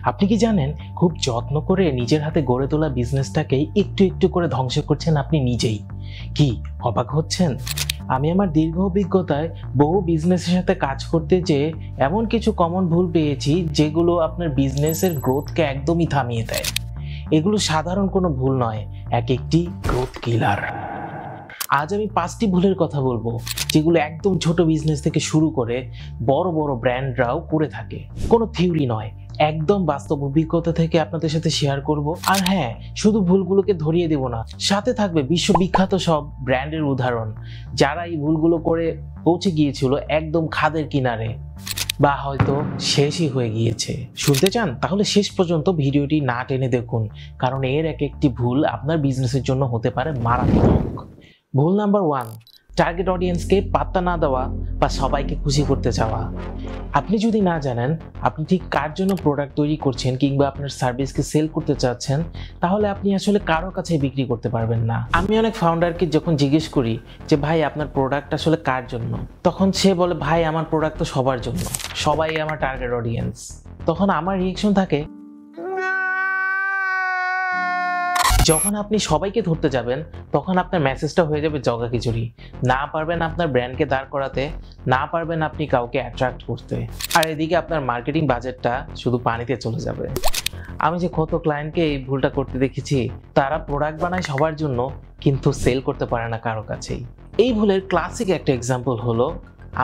আপনি কি জানেন খুব যত্ন করে নিজের হাতে গড়ে তোলা বিজনেসটাকে একটু একটু করে ধ্বংস করছেন আপনি নিজেই। কি অবাক হচ্ছেন? আমি আমার দীর্ঘ অভিজ্ঞতায় বহু বিজনেসের সাথে কাজ করতে যেয়ে এমন কিছু কমন ভুল পেয়েছি যেগুলো আপনার বিজনেসের গ্রোথকে একদমই থামিয়ে দেয়। এগুলো সাধারণ কোনো ভুল নয়, এক একটি গ্রোথ কিলার। আজ আমি 5টি ভুলের কথা বলবো যেগুলো একদম ছোট বিজনেস থেকে শুরু করে বড় বড় ব্র্যান্ডরাও করে থাকে। কোনো থিওরি নয়, একদম বাস্তব অভিজ্ঞতা থেকে আপনাদের সাথে শেয়ার করব। আর হ্যাঁ, শুধু ভুলগুলোকে ধরিয়ে দেব না, সাথে থাকবে বিশ্ববিখ্যাত সব ব্র্যান্ডের উদাহরণ যারা এই ভুলগুলো করে পৌঁছে গিয়েছিল একদম খাদের কিনারে, বা হয়তো শেষই হয়ে গিয়েছে। শুনতে চান? তাহলে শেষ পর্যন্ত ভিডিওটি না টেনে দেখুন, কারণ এর এক একটি ভুল আপনার বিজনেসের জন্য হতে পারে মারাত্মক। ভুল নাম্বার 1, টার্গেট অডিয়েন্সকে পাত্তা না দেওয়া বা সবাইকে খুশি করতে চাওয়া। আপনি যদি না জানেন আপনি ঠিক কার জন্য প্রোডাক্ট তৈরি করছেন কিংবা আপনার সার্ভিসকে সেল করতে চাচ্ছেন, তাহলে আপনি আসলে কারো কাছে বিক্রি করতে পারবেন না। আমি অনেক ফাউন্ডারকে যখন জিজ্ঞেস করি যে ভাই আপনার প্রোডাক্ট আসলে কার জন্য, তখন সে বলে ভাই আমার প্রোডাক্ট তো সবার জন্য, সবাই আমার টার্গেট অডিয়েন্স। তখন আমার রিঅ্যাকশন থাকে, যখন আপনি সবাইকে ধরতে যাবেন তখন আপনার মেসেজটা হয়ে যাবে জগা খিচুড়ি। না পারবেন আপনার ব্র্যান্ডকে দাঁড় করাতে, না পারবেন আপনি কাউকে অ্যাট্রাক্ট করতে, আর এদিকে আপনার মার্কেটিং বাজেটটা শুধু পানিতে চলে যাবে। আমি যে কত ক্লায়েন্টকে এই ভুলটা করতে দেখেছি, তারা প্রোডাক্ট বানায় সবার জন্য কিন্তু সেল করতে পারে না কারো কাছেই। এই ভুলের ক্লাসিক একটা এক্সাম্পল হলো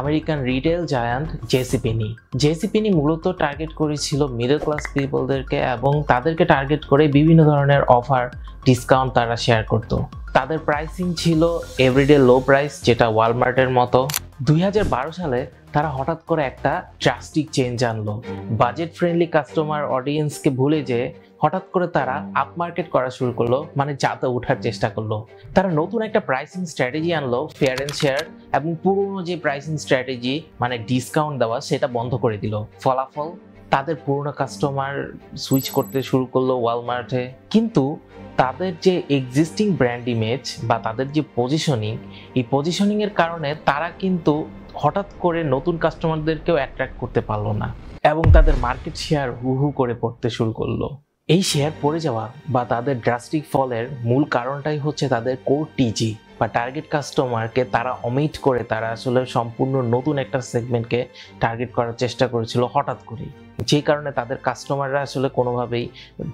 আমেরিকান রিটেল জায়ান্ট জেসিপেনি। জেসিপেনি মূলত টার্গেট করেছিল মিডল ক্লাস পিপলদেরকে এবং তাদেরকে টার্গেট করে বিভিন্ন ধরনের অফার, ডিসকাউন্ট তারা শেয়ার করত। তাদের প্রাইসিং ছিল এভরিডে লো প্রাইস, যেটা ওয়ালমার্টের মতো। 2012 সালে তারা হঠাৎ করে একটা ড্রাস্টিক চেঞ্জ আনলো। বাজেট ফ্রেন্ডলি কাস্টমার অডিয়েন্সকে ভুলে যে হঠাৎ করে তারা আপ মার্কেট করা শুরু করলো, মানে যাতে ওঠার চেষ্টা করলো। তারা নতুন একটা প্রাইসিং স্ট্র্যাটেজি আনলো, ফেয়ার অ্যান্ড শেয়ার, এবং পুরনো যে প্রাইসিং স্ট্র্যাটেজি মানে ডিসকাউন্ট দেওয়া সেটা বন্ধ করে দিল। ফলাফল, তাদের পুরনো কাস্টমার সুইচ করতে শুরু করলো ওয়ালমার্টে। কিন্তু তাদের যে এক্সিস্টিং ব্র্যান্ড ইমেজ বা তাদের যে পজিশনিং, এই পজিশনিংয়ের কারণে তারা কিন্তু হঠাৎ করে নতুন কাস্টমারদেরকেও অ্যাট্রাক্ট করতে পারলো না এবং তাদের মার্কেট শেয়ার হু হু করে পড়তে শুরু করলো। এই শেয়ার পড়ে যাওয়া বা তাদের ড্রাস্টিক ফলের মূল কারণটাই হচ্ছে তাদের কোর টিজি বা টার্গেট কাস্টমারকে তারা অমিট করে তারা আসলে সম্পূর্ণ নতুন একটা সেগমেন্টকে টার্গেট করার চেষ্টা করেছিল হঠাৎ করেই, যে কারণে তাদের কাস্টমাররা আসলে কোনোভাবেই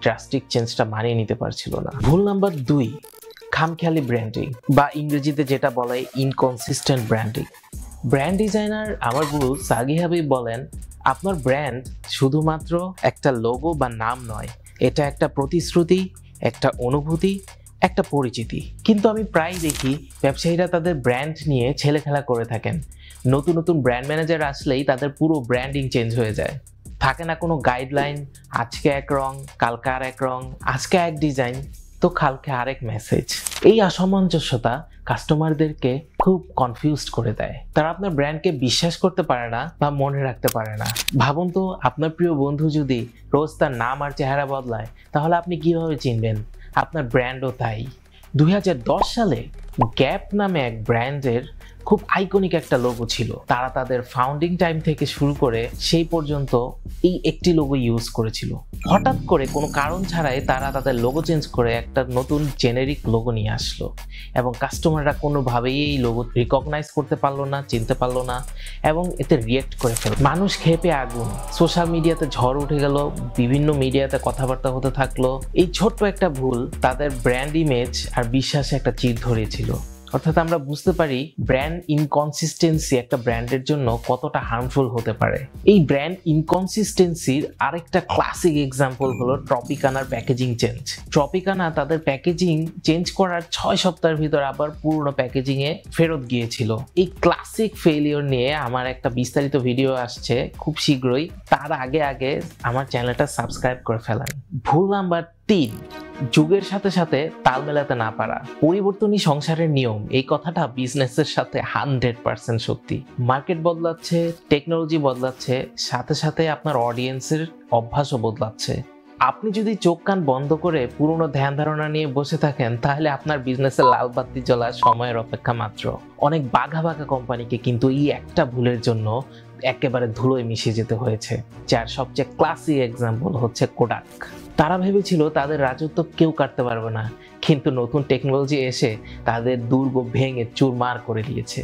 ড্রাস্টিক চেঞ্জটা মানিয়ে নিতে পারছিল না। ভুল নাম্বার 2, খামখেয়ালি ব্র্যান্ডিং বা ইংরেজিতে যেটা বলে ইনকনসিস্টেন্ট ব্র্যান্ডিং। ব্র্যান্ড ডিজাইনার আমার গুরু সাগি হাবিব বলেন, আপনার ব্র্যান্ড শুধুমাত্র একটা লোগো বা নাম নয়, এটা একটা প্রতিশ্রুতি, একটা অনুভূতি, একটা পরিচিতি। কিন্তু আমি প্রায় দেখি ব্যবসায়ীরা তাদের ব্র্যান্ড নিয়ে ছেলেখেলা করে থাকেন। নতুন নতুন ব্র্যান্ড ম্যানেজার আসলেই তাদের পুরো ব্র্যান্ডিং চেঞ্জ হয়ে যায়। থাকে না কোনো গাইডলাইন, আজকে এক রং, কালকে আর এক রং, আজকে এক ডিজাইন তো কালকে আরেক মেসেজ। এই অসামঞ্জস্যতা কাস্টমারদেরকে খুব কনফিউজড করে দেয়। তারা আপনার ব্র্যান্ডকে বিশ্বাস করতে পারে না বা মনে রাখতে পারে না। ভাবুন তো, আপনার প্রিয় বন্ধু যদি রোজ তার নাম আর চেহারা বদলায়, তাহলে আপনি কিভাবে চিনবেন? আপনার ব্র্যান্ডও তাই। 2010 সালে গ্যাপ নামে এক ব্র্যান্ডের খুব আইকনিক একটা লোগো ছিল। তারা তাদের ফাউন্ডিং টাইম থেকে শুরু করে সেই পর্যন্ত এই একটি লোগো ইউজ করেছিল। হঠাৎ করে কোনো কারণ ছাড়াই তারা তাদের লোগো চেঞ্জ করে একটা নতুন জেনেরিক লোগো নিয়ে আসলো এবং কাস্টমাররা কোনোভাবেই এই লোগো রিকগনাইজ করতে পারলো না, চিনতে পারলো না এবং এতে রিয়েক্ট করে ফেলল। মানুষ খেপে আগুন, সোশ্যাল মিডিয়াতে ঝড় উঠে গেল, বিভিন্ন মিডিয়াতে কথাবার্তা হতে থাকলো। এই ছোট্ট একটা ভুল তাদের ব্র্যান্ড ইমেজ আর বিশ্বাসে একটা চির ধরিয়েছিল। অর্থাৎ আমরা বুঝতে পারি ব্র্যান্ড ইনকনসিস্টেন্সি একটা ব্র্যান্ডের জন্য কতটা হার্মফুল হতে পারে। এই ব্র্যান্ড ইনকনসিস্টেন্সির আরেকটা ক্লাসিক এক্সাম্পল হলো ট্রপিকানার প্যাকেজিং চেঞ্জ। ট্রপিকানা তাদের প্যাকেজিং চেঞ্জ করার 6 সপ্তাহের ভিতর আবার পুরনো প্যাকেজিংয়ে ফেরত গিয়েছিল। এই ক্লাসিক ফেলিওর নিয়ে আমার একটা বিস্তারিত ভিডিও আসছে খুব শীঘ্রই, তার আগে আমার চ্যানেলটা সাবস্ক্রাইব করে ফেলেন। ভুল নাম্বার 3, যুগের সাথে সাথে তাল মেলাতে না পারা। পরিবর্তনই সংসারের নিয়ম, এই কথাটা বিজনেসের সাথে 100% সত্যি। মার্কেট বদলাচ্ছে, টেকনোলজি বদলাচ্ছে, সাথে সাথে আপনার অডিয়েন্সের অভ্যাসও বদলাচ্ছে। আপনি যদি চোখ কান বন্ধ করে পুরনো ধ্যান ধারণা নিয়ে বসে থাকেন, তাহলে আপনার বিজনেসের লাল বাতি জ্বলার সময়ের অপেক্ষা মাত্র। অনেক বাঘা বাঘা কোম্পানিকে কিন্তু এই একটা ভুলের জন্য একেবারে ধুলোয় মিশে যেতে হয়েছে, যার সবচেয়ে ক্লাসিক এক্সাম্পল হচ্ছে কোডাক। তারা ভেবেছিল তাদের রাজত্ব কেউ কাটতে পারবে না, কিন্তু নতুন টেকনোলজি এসে তাদের দুর্গ ভেঙে চুরমার করে দিয়েছে।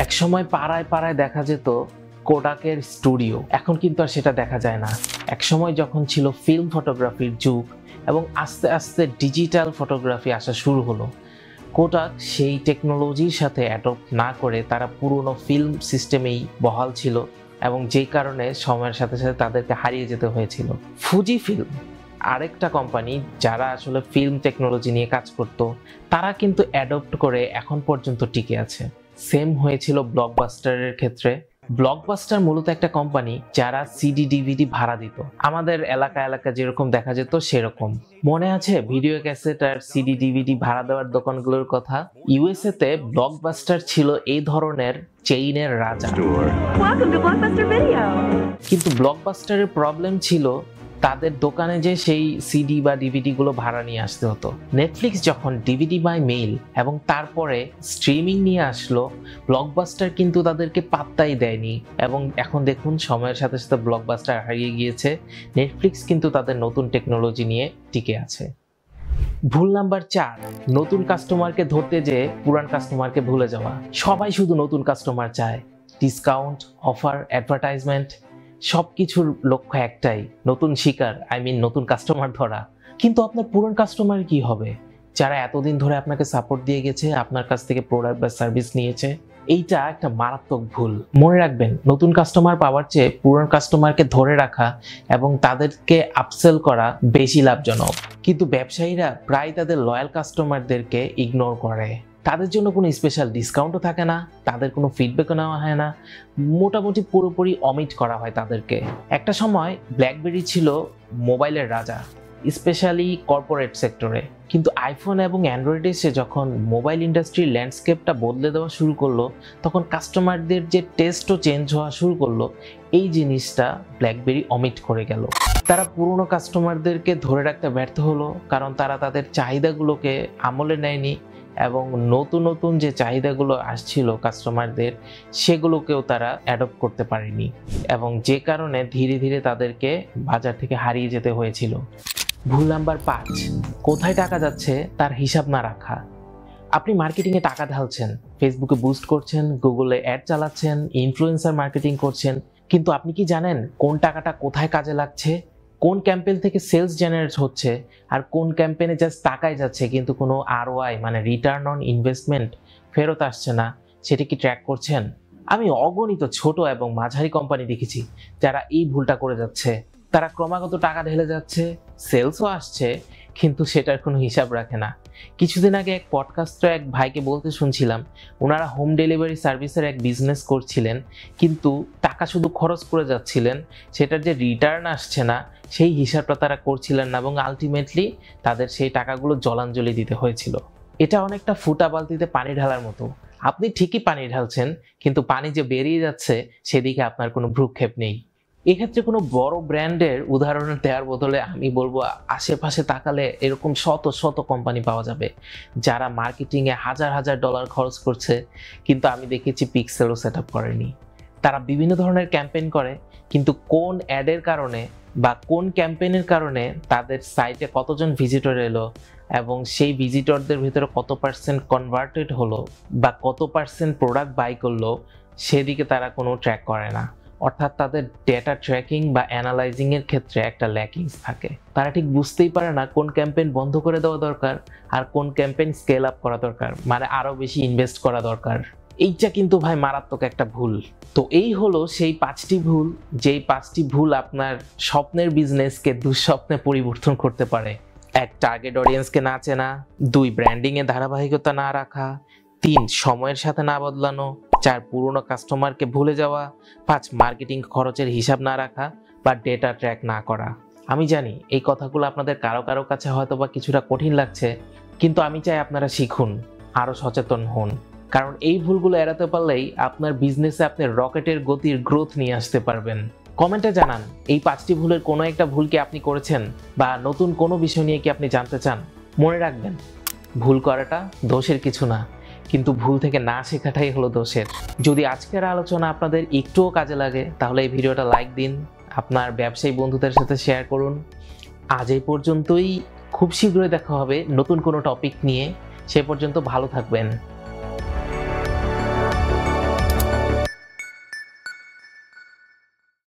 একসময় পাড়ায় পাড়ায় দেখা যেত কোডাকের স্টুডিও, এখন কিন্তু আর সেটা দেখা যায় না। একসময় যখন ছিল ফিল্ম ফটোগ্রাফির যুগ এবং আস্তে আস্তে ডিজিটাল ফটোগ্রাফি আসা শুরু হলো, কোডাক সেই টেকনোলজির সাথে অ্যাডপ্ট না করে তারা পুরনো ফিল্ম সিস্টেমেই বহাল ছিল এবং যেই কারণে সময়ের সাথে সাথে তাদেরকে হারিয়ে যেতে হয়েছিল। ফুজি ফিল্ম আরেকটা কোম্পানি যারা আসলে ফিল্ম টেকনোলজি নিয়ে কাজ করত, তারা কিন্তু অ্যাডপ্ট করে এখন পর্যন্ত টিকে আছে। সেম হয়েছিল ব্লকবাস্টারের ক্ষেত্রে। ব্লকবাস্টার মূলত একটা কোম্পানি যারা সিডি ডিভিডি ভাড়া দিত, আমাদের এলাকা যেরকম দেখা যেত সেরকম। মনে আছে ভিডিও ক্যাসেট আর সিডি ডিভিডি ভাড়া দেওয়ার দোকানগুলোর কথা? ইউএসএ তে ব্লকবাস্টার ছিল এই ধরনের চেইনের রাজা। কিন্তু ব্লকবাস্টারের প্রবলেম ছিল তাদের দোকানে যে সেই সিডি বা ডিভিডি গুলো ভাড়া নিয়ে আসতে হতো। নেটফ্লিক্স যখন ডিভিডি বাই মেইল এবং তারপরে স্ট্রিমিং নিয়ে আসলো, ব্লকবাস্টার কিন্তু তাদেরকে পাত্তাই দেয়নি এবং এখন দেখুন সময়ের সাথে সাথে ব্লকবাস্টার হারিয়ে গিয়েছে, নেটফ্লিক্স কিন্তু তাদের নতুন টেকনোলজি নিয়ে টিকে আছে। ভুল নাম্বার 4, নতুন কাস্টমারকে ধরতে যেয়ে পুরান কাস্টমারকে ভুলে যাওয়া। সবাই শুধু নতুন কাস্টমার চায়, ডিসকাউন্ট, অফার, অ্যাডভার্টাইজমেন্ট, সবকিছুর লক্ষ্য একটাই, নতুন শিকার, নতুন কাস্টমার ধরা। কিন্তু আপনার পুরান কাস্টমার কি হবে, যারা এতদিন ধরে আপনাকে সাপোর্ট দিয়ে গেছে, আপনার কাছ থেকে প্রোডাক্ট বা সার্ভিস নিয়েছে? এইটা একটা মারাত্মক ভুল। মনে রাখবেন, নতুন কাস্টমার পাওয়ার চেয়ে পুরান কাস্টমারকে ধরে রাখা এবং তাদেরকে আপসেল করা বেশি লাভজনক। কিন্তু ব্যবসায়ীরা প্রায় তাদের লয়াল কাস্টমারদেরকে ইগনোর করে। তাদের জন্য কোনো স্পেশাল ডিসকাউন্টও থাকে না, তাদের কোনো ফিডব্যাকও নেওয়া হয় না, মোটামুটি পুরোপুরি অমিট করা হয় তাদেরকে। একটা সময় ব্ল্যাকবেরি ছিল মোবাইলের রাজা, স্পেশালি কর্পোরেট সেক্টরে। কিন্তু আইফোন এবং অ্যান্ড্রয়েড এসে যখন মোবাইল ইন্ডাস্ট্রির ল্যান্ডস্কেপটা বদলে দেওয়া শুরু করলো, তখন কাস্টমারদের যে টেস্টও চেঞ্জ হওয়া শুরু করলো। এই জিনিসটা ব্ল্যাকবেরি অমিট করে গেল। তারা পুরনো কাস্টমারদেরকে ধরে রাখতে ব্যর্থ হলো, কারণ তারা তাদের চাহিদাগুলোকে আমলে নেয়নি এবং নতুন নতুন যে চাহিদাগুলো আসছিল কাস্টমারদের, সেগুলোকেও তারা অ্যাডপ্ট করতে পারেনি এবং যে কারণে ধীরে ধীরে তাদেরকে বাজার থেকে হারিয়ে যেতে হয়েছিল। ভুল নাম্বার 5, কোথায় টাকা যাচ্ছে তার হিসাব না রাখা। আপনি মার্কেটিংয়ে টাকা ঢালছেন, ফেসবুকে বুস্ট করছেন, গুগলে অ্যাড চালাচ্ছেন, ইনফ্লুয়েন্সার মার্কেটিং করছেন, কিন্তু আপনি কি জানেন কোন টাকাটা কোথায় কাজে লাগছে? কোন ক্যাম্পেইন থেকে সেলস জেনারেট হচ্ছে আর কোন ক্যাম্পেইনে জাস্ট টাকাই যাচ্ছে কিন্তু কোনো আরওআই রিটার্ন অন ইনভেস্টমেন্ট ফেরত আসছে না, সেটা কি ট্র্যাক করছেন? আমি অগণিত ছোট এবং মাঝারি কোম্পানি দেখেছি যারা এই ভুলটা করে যাচ্ছে। তারা ক্রমাগত টাকা ঢেলে যাচ্ছে, সেলসও আসছে, কিন্তু সেটার কোনো হিসাব রাখে না। কিছুদিন আগে এক পডকাস্টে এক ভাইকে বলতে শুনছিলাম, ওনারা হোম ডেলিভারি সার্ভিসের এক বিজনেস করছিলেন, কিন্তু টাকা শুধু খরচ করে যাচ্ছিলেন, সেটার যে রিটার্ন আসছে না সেই হিসাবটা তারা করছিলেন না এবং আলটিমেটলি তাদের সেই টাকাগুলো জলাঞ্জলি দিতে হয়েছিল। এটা অনেকটা ফুটা বালতিতে পানি ঢালার মতো। আপনি ঠিকই পানি ঢালছেন, কিন্তু পানি যে বেরিয়ে যাচ্ছে সেদিকে আপনার কোনো ভ্রুক্ষেপ নেই। এক্ষেত্রে কোনো বড় ব্র্যান্ডের উদাহরণ দেওয়ার বদলে আমি বলবো আশেপাশে তাকালে এরকম শত শত কোম্পানি পাওয়া যাবে যারা মার্কেটিংয়ে হাজার হাজার ডলার খরচ করছে, কিন্তু আমি দেখেছি পিক্সেলও সেট আপ করেনি। তারা বিভিন্ন ধরনের ক্যাম্পেইন করে, কিন্তু কোন অ্যাডের কারণে বা কোন ক্যাম্পেইনের কারণে তাদের সাইটে কতজন ভিজিটর এলো এবং সেই ভিজিটরদের ভিতরে কত পার্সেন্ট কনভার্টেড হলো বা কত পার্সেন্ট প্রোডাক্ট বাই করলো, সেদিকে তারা কোনো ট্র্যাক করে না। অর্থাৎ তাদের ডেটা ট্র্যাকিং বা অ্যানালাইজিংয়ের ক্ষেত্রে একটা ল্যাকিংস থাকে। তারা ঠিক বুঝতেই পারে না কোন ক্যাম্পেইন বন্ধ করে দেওয়া দরকার আর কোন ক্যাম্পেইন স্কেল আপ করা দরকার, আরও বেশি ইনভেস্ট করা দরকার। এইটা কিন্তু ভাই মারাত্মক একটা ভুল। তো এই হলো সেই 5টি ভুল, যেই 5টি ভুল আপনার স্বপ্নের বিজনেসকে দুঃস্বপ্নে পরিবর্তন করতে পারে। 1, টার্গেট অডিয়েন্সকে না চেনা। 2, ব্র্যান্ডিংয়ে ধারাবাহিকতা না রাখা। 3, সময়ের সাথে না বদলানো। 4, পুরনো কাস্টমারকে ভুলে যাওয়া। 5, মার্কেটিং খরচের হিসাব না রাখা বা ডেটা ট্র্যাক না করা। আমি জানি এই কথাগুলো আপনাদের কারো কারো কাছে হয়তো বা কিছুটা কঠিন লাগছে, কিন্তু আমি চাই আপনারা শিখুন, আরও সচেতন হন, কারণ এই ভুলগুলো এড়াতে পারলেই আপনার বিজনেসে আপনি রকেটের গতির গ্রোথ নিয়ে আসতে পারবেন। কমেন্টে জানান এই 5টি ভুলের কোনো একটা ভুল কি আপনি করেছেন বা নতুন কোনো বিষয় নিয়ে কি আপনি জানতে চান। মনে রাখবেন, ভুল করাটা দোষের কিছু না, কিন্তু ভুল থেকে না শেখাটাই হলো দোষের। যদি আজকের আলোচনা আপনাদের একটুও কাজে লাগে তাহলে এই ভিডিওটা লাইক দিন, আপনার ব্যবসায়ী বন্ধুদের সাথে শেয়ার করুন। আজ এই পর্যন্তই, খুব শীঘ্রই দেখা হবে নতুন কোনো টপিক নিয়ে। সে পর্যন্ত ভালো থাকবেন।